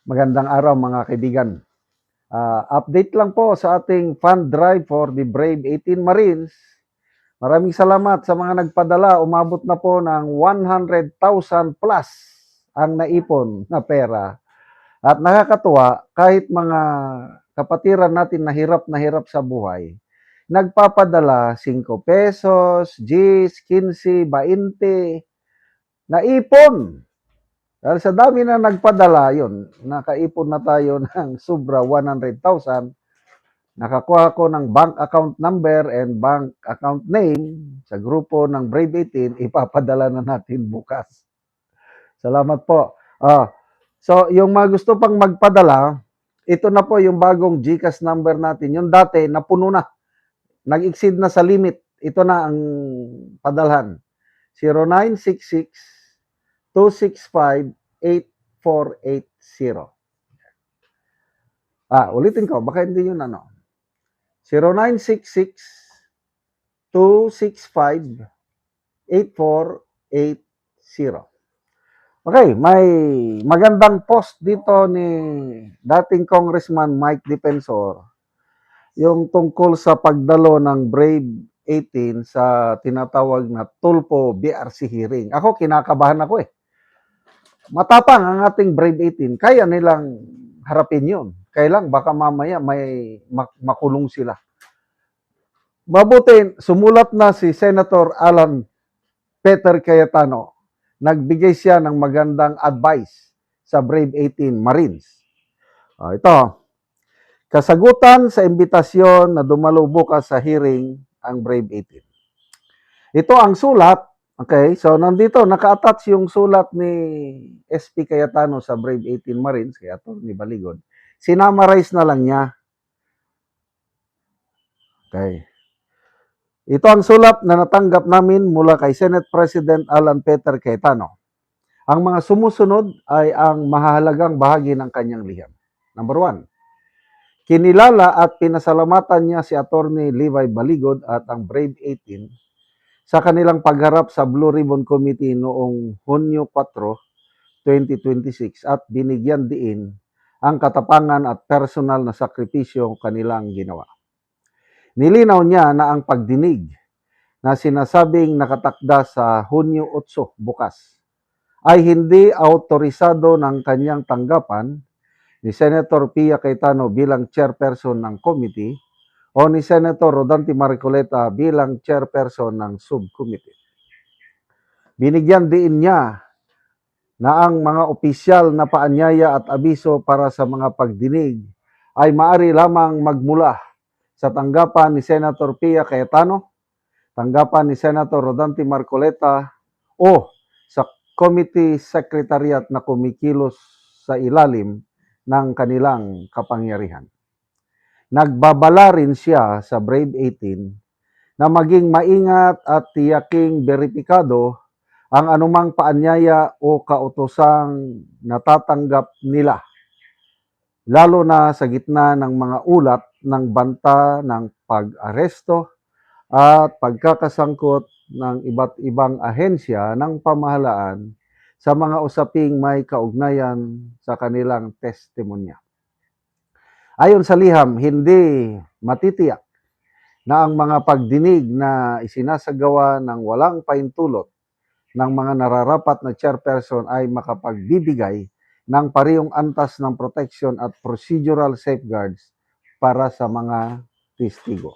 Magandang araw mga kaibigan. Update lang po sa ating fund drive for the Brave 18 Marines. Maraming salamat sa mga nagpadala. Umabot na po ng 100,000 plus ang naipon na pera. At nakakatuwa, kahit mga kapatiran natin na hirap sa buhay, nagpapadala 5 pesos, 10, 15, 20, naipon. Dahil sa dami na nagpadala, yun, nakaipon na tayo ng sobra 100,000. Nakakuha ko ng bank account number and bank account name sa grupo ng Brave 18, ipapadala na natin bukas. Salamat po. So, yung mga gusto pang magpadala, ito na po yung bagong GCash number natin. Yung dati, napuno na. Nag-exceed na sa limit. Ito na ang padalhan. 0966 265-8480. Ulitin ko, baka hindi yun 0966-265-8480. Okay, may magandang post dito ni dating Congressman Mike Defensor, yung tungkol sa pagdalo ng Brave 18 sa tinatawag na Tulpo BRC hearing. Ako, kinakabahan ako matapang ang ating Brave 18, kaya nilang harapin yun. Kailang baka mamaya may makulong sila. Mabuti, sumulat na si Senator Alan Peter Cayetano. Nagbigay siya ng magandang advice sa Brave 18 Marines. Ito, kasagutan sa imbitasyon na dumalo bukas sa hearing ang Brave 18. Ito ang sulat. Okay, so nandito, naka-attach yung sulat ni SP Cayetano sa Brave 18 Marines, kaya ito ni Baligod. Sinamarize na lang niya. Okay. Ito ang sulat na natanggap namin mula kay Senate President Alan Peter Cayetano. Ang mga sumusunod ay ang mahalagang bahagi ng kanyang liham. Number 1, kinilala at pinasalamatan niya si Attorney Levi Baligod at ang Brave 18 sa kanilang pagharap sa Blue Ribbon Committee noong Hunyo 4, 2026 at binigyan diin ang katapangan at personal na sakripisyo kanilang ginawa. Nilinaw niya na ang pagdinig na sinasabing nakatakda sa Hunyo 8 bukas ay hindi autorisado ng kanyang tanggapan ni Senator Pia Cayetano bilang chairperson ng committee o ni Senator Rodante Marcoleta bilang chairperson ng subcommittee. Binigyan din niya na ang mga opisyal na paanyaya at abiso para sa mga pagdinig ay maaari lamang magmula sa tanggapan ni Senator Pia Cayetano, tanggapan ni Senator Rodante Marcoleta o sa committee secretariat na kumikilos sa ilalim ng kanilang kapangyarihan. Nagbabala rin siya sa Brave 18 na maging maingat at tiyaking beripikado ang anumang paanyaya o kautosang natatanggap nila, lalo na sa gitna ng mga ulat ng banta ng pag-aresto at pagkakasangkot ng iba't ibang ahensya ng pamahalaan sa mga usaping may kaugnayan sa kanilang testimonya. Ayon sa liham, hindi matitiyak na ang mga pagdinig na isinasagawa ng walang paintulot ng mga nararapat na chairperson ay makapagbibigay ng parehong antas ng protection at procedural safeguards para sa mga testigo.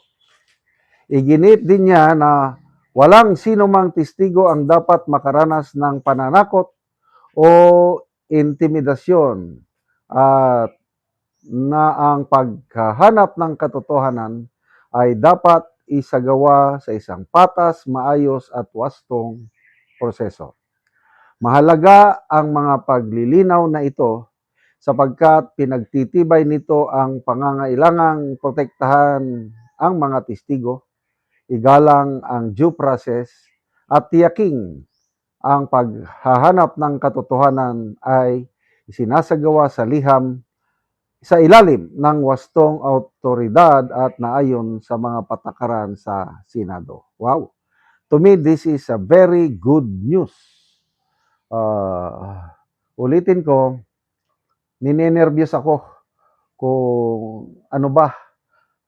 Iginit din niya na walang sinumang testigo ang dapat makaranas ng pananakot o intimidasyon at na ang paghahanap ng katotohanan ay dapat isagawa sa isang patas, maayos at wastong proseso. Mahalaga ang mga paglilinaw na ito sapagkat pinagtitibay nito ang pangangailangang protektahan ang mga testigo, igalang ang due process at tiyaking ang paghahanap ng katotohanan ay isinasagawa sa liham sa ilalim ng wastong autoridad at naayon sa mga patakaran sa Senado. Wow! To me, this is a very good news. Ulitin ko, ninenervyos ako kung ano ba,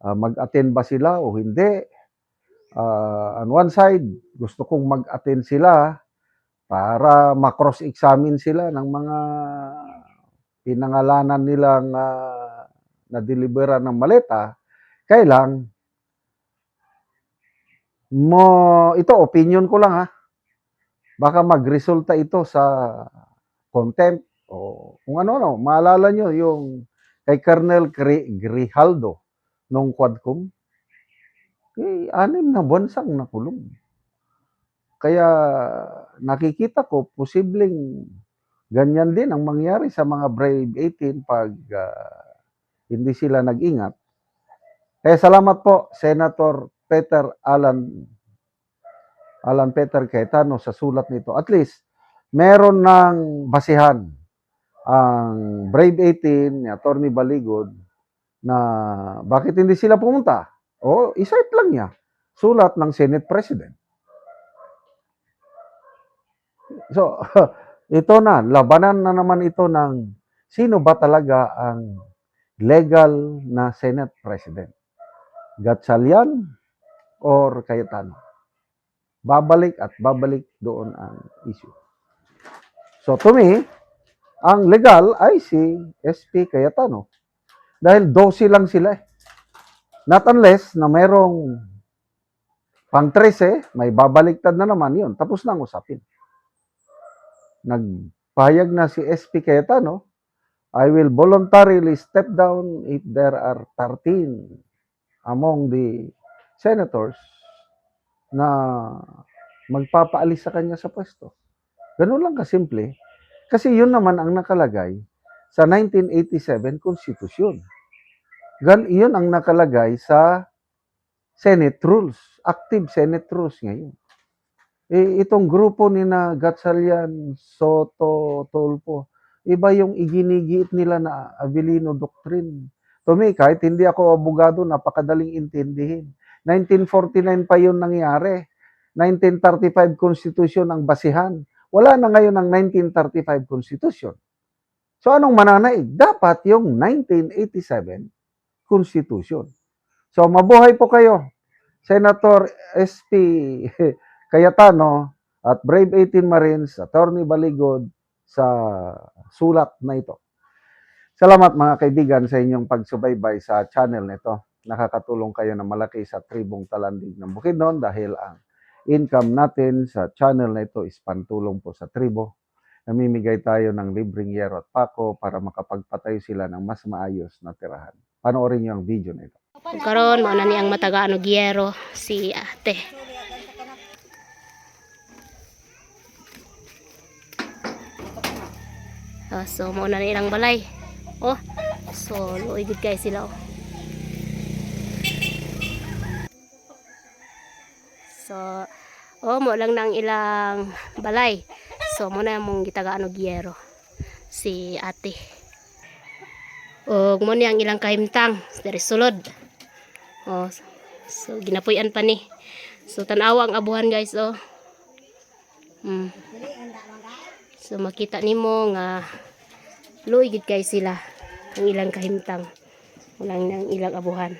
mag-attend ba sila o hindi. On one side, gusto kong mag-attend sila para ma-cross-examine sila ng mga pinangalanan nilang na-delivera ng maleta. Kailang, ito opinion ko lang ha, baka magresulta ito sa contempt o kung ano, maalala nyo yung kay Colonel Grijaldo nung Quadcom, 6 na buwan sang nakulong. Kaya nakikita ko, posibleng ganyan din ang mangyari sa mga Brave 18 pag hindi sila nag-ingat. Kaya salamat po, Senator Alan Peter Cayetano sa sulat nito. At least, meron ng basihan ang Brave 18 ni Atty. Baligod na bakit hindi sila pumunta. O, isite lang niya. Sulat ng Senate President. So, ito na, labanan na naman ito ng sino ba talaga ang legal na Senate President. Gatchalian or Cayetano. Babalik at babalik doon ang issue. So to me, ang legal ay si SP Cayetano. Dahil 12 lang sila eh. Not unless na mayroong pang 13, may babaliktad na naman yun. Tapos na ang usapin. Nagpahayag na si SP Cayetano, I will voluntarily step down if there are 13 among the senators na magpapaalis sa kanya sa pwesto. Ganun lang kasimple. Kasi yun naman ang nakalagay sa 1987 Constitution. Yun ang nakalagay sa Senate Rules. Active Senate Rules ngayon. Itong grupo ni na Gatchalian, Soto, Tulfo, iba yung iginigiit nila na Avellino Doctrine. To me, kahit hindi ako abogado, napakadaling intindihin. 1949 pa yun nangyari. 1935 Constitution ang basihan. Wala na ngayon ang 1935 Constitution. So anong mananaig? Dapat yung 1987 Constitution. So mabuhay po kayo, Senator SP Cayetano at Brave 18 Marines, Atty. Baligod sa sulat na ito. Salamat mga kaibigan sa inyong pagsubaybay sa channel nito. Nakakatulong kayo na malaki sa tribong Talandig ng Bukidnon dahil ang income natin sa channel na ito is pantulong po sa tribo. Namimigay tayo ng libreng yero at pako para makapagpatayo sila ng mas maayos na tirahan. Panoorin niyo ang video na ito. Karon mo na ni ang matagaan og yero si ate. So mo na ni ilang balay. Oh, so luoy gid kay sila oh. So mo lang nang ilang balay. So mo na mong gitagaan og yero si ate. Og mo ni ang ilang kahimtang dari sulod. Oh, so ginapuy-an pa ni. So tan-awa ang abuhan guys oh. So makita nimo nga luoy gid kay sila ang ilang kahimtang. Walang nang ilang abuhan.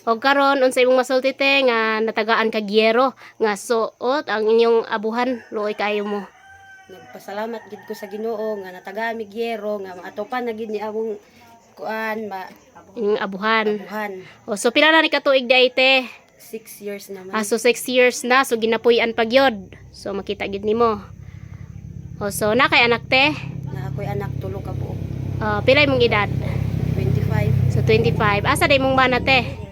O karon unsay imong masulti te nga natagaan kag yero nga suot ang inyong abuhan luoy kayo mo. Nagpasalamat gid ko sa Ginoo nga natagaan mig yero nga maatopan na gid ni among kuan Inyong abuhan. abuhan. O so pila na ni katuig day te? 6 years naman. So 6 years na so ginapuy-an pa gyud. So makita gid nimo. O so na kay anak te? Na ako'y anak tulo ka po. Pila imong edad? 25 So 25. Asa day mong bana te?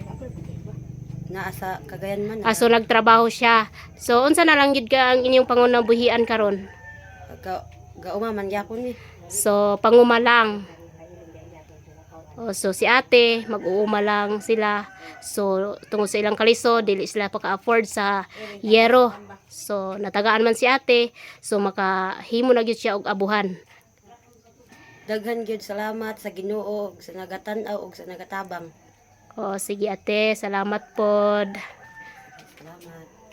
naa sa Cagayan man. So nagtrabaho siya. So unsa na lang gid ka ang inyong pangunabuhian karon? Gauma man gyapon ni. So panguma lang. So si ate mag-uuma lang sila. So tungod sa ilang kaliso dili sila paka-afford sa yero. So natagaan man si ate. So makahimo na gyud siya og abuhan. Daghan gyud salamat sa Ginoo ug sa nagatan-aw ug sa nagatabang. Sige ate, salamat pod. Salamat.